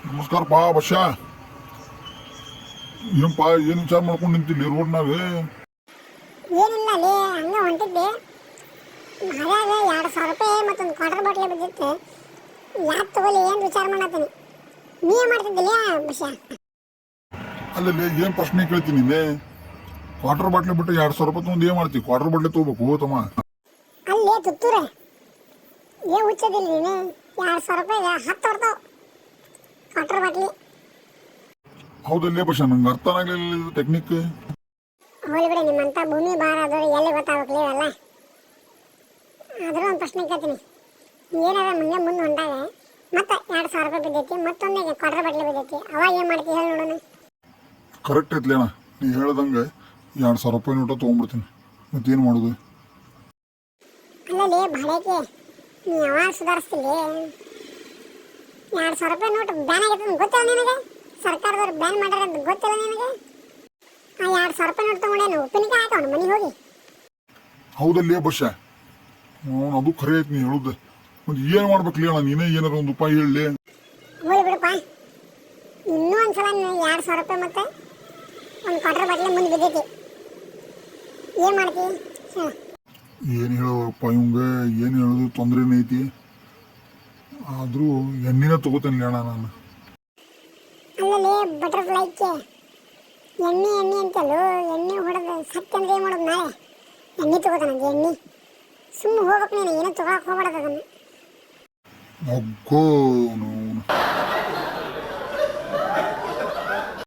ನಮಸ್ಕಾರಪ್ಪ bus. ಏನಪ್ಪ ಏನು ವಿಚಾರ ಮಾಡ್ಕೊಂಡು ನಿಂತಿಲ್ಲಿ ರೋಡ್ನಾಗ? ಏನಿಲ್ಲ ಅಲ್ಲಿ ಹಂಗೆ ಹೊಂಟಿದ್ದೆ. ಮರ್ಯಾಗ 2,000 ರೂಪಾಯಿ ಮತ್ತೊಂದು ಕ್ವಾರ್ಟರ್ ಬಾಟ್ಲಿ ಬಿದ್ದಿತ್ತು. ಯಾಕೆ ತಗೊಳ್ಳಿ ಏನು ವಿಚಾರ ಮಾಡತ್ತೀನಿ. ನೀವೇ ಮಾಡ್ತಿದ್ದಿಲ್ಲ ಬಸ್ಸ? ಅಲ್ಲಲ್ಲಿ ಏನು ಪ್ರಶ್ನೆ ಕೇಳ್ತೀನಿ ನಿನ್ನೆ? ಕ್ವಾರ್ಟರ್ ಬಾಟ್ಲಿ ಬಿಟ್ಟು 2,000 ರೂಪಾಯಿ ತೊಗೊಂಡು ಏನು ಮಾಡ್ತೀವಿ? ಕ್ವಾರ್ಟರ್ ಬಾಟ್ಲಿ ತೊಗೋಬೇಕು ತಮ್ಮ. ಅಲ್ಲೇ ತುತ್ತೂರೆ ಏನು ಹುಚ್ಚದಿಲ್ಲ ನೀನು. 2,000 ರೂಪಾಯಿಗೆ 10 ಬರ್ತಾವ ಕ್ವಾರ್ಟರ್ ಬಾಟ್ಲಿ. ಹೌದಲ್ಲೇ ಬಸ್ಸ, ನಂಗೆ ಅರ್ಥ ಆಗಲಿಲ್ಲ ಟೆಕ್ನಿಕ್. ಹೋಲಿ ಬಿಡಿ, ನಿಮ್ಮಂಥ ಭೂಮಿ ಭಾರ ಆದವ್ರು ಎಲ್ಲಿ ಗೊತ್ತಾಗಬೇಕಲ್ಲ ಇವೆಲ್ಲ. ಆದರೂ ಒಂದು ಪ್ರಶ್ನೆ ಕೇಳ್ತೀನಿ. ಏನಾರ ಮುಂದೆ ಹೊಂಟಾಗ ಮತ್ತೆ 2,000 ರೂಪಾಯಿ ಬಿದ್ದೈತಿ, ಮತ್ತೊಂದು ಕ್ವಾರ್ಟರ್ ಬಾಟ್ಲಿ ಬಿದ್ದೈತಿ, ಅವಾಗ ಏನು ಮಾಡ್ತೀವಿ ಹೇಳಿ ನೋಡೋಣ. ಕರೆಕ್ಟ್ ಐತ್ಲಿ ಅಣ್ಣ, ನೀ ಹೇಳ್ದಂಗೆ 2,000 ರೂಪಾಯಿ ನೋಟ ತೊಗೊಂಡ್ಬಿಡ್ತೀನಿ. ಮತ್ತೇನು ಮಾಡೋದು? ಅಲ್ಲಲ್ಲಿ ಬಾಳೆಕೆ ನೀ ಯಾವಾಗ ಸುಧಾರಿಸ್ತಿಲ್ಲ? 2,000 ರೂಪಾಯಿ ನೋಟ್ ಬ್ಯಾನ್ ಆಗೈತೆ ಗೊತ್ತಿಲ್ಲ ನಿನಗೆ? ಸರ್ಕಾರದವ್ರು ಬ್ಯಾನ್ ಮಾಡ್ಯಾರ ಅಂತ ಗೊತ್ತಿಲ್ಲ ನಿನಗೆ? ಆ 2,000 ರೂಪಾಯಿ ನೋಟ್ ತೊಗೊಂಡೇನು ಉಪ್ಪಿನಕಾಯಿ ಹಾಕೋಣ ಮನೆಗೆ ಹೋಗಿ? ಹೌದಲ್ಲೇ ಬಸ್ಸ, ಅದು ಖರೆ ಐತಿ ನೀ ಹೇಳುದು. ಮತ್ತೆ ಏನು ಮಾಡ್ಬೇಕಲ್ಲ ಅಣ್ಣ, ನೀನೇ ಏನಾರ ಒಂದು ಉಪಾಯ ಹೇಳಲಿ. ಹೋಗಿ ಬಿಡಪ್ಪ, ಇನ್ನೂ ಒಂದ್ಸಲ 2,000 ರೂಪಾಯಿ ಮತ್ತೆ ಒಂದು ಕ್ವಾರ್ಟರ್ ಬಾಟ್ಲಿ ಮುಂದೆ ಬಿದ್ದೈತಿ, ಏನು ಮಾಡ್ತೀವಿ ಹೇಳು? ಏನು ಹೇಳೋಪ್ಪ ಇವಂಗೆ, ಏನು ಹೇಳೋದು ತೊಂದ್ರೆನೇ ಐತಿ. ಆದರೂ ಎಣ್ಣಿನ ತಗೋತೇನೆ ಅಣ್ಣ ನಾನು. ಅಲ್ಲಲ್ಲಿ ಬಟರ್ಫ್ಲೈಕ್ಕೆ ಎಣ್ಣೆ ಅಂತಲ್ಲೋ, ಎಣ್ಣೆ ಹೊಡೆದು ಸತ್ಯಂದ್ರೆ ಏನು ಮಾಡೋದು? ನಾಳೆ ಎಣ್ಣೆ ತಗೋತಾನಂತೆ ಎಣ್ಣೆ. ಸುಮ್ಮನೆ ಹೋಗ್ಬೇಕು ನೀನು, ಏನೂ ತೊಗೊಳಕ್ಕೆ ಹೋಗ್ಬಾರ್ದು ಅದನ್ನು. ಅಗ್ಗೋ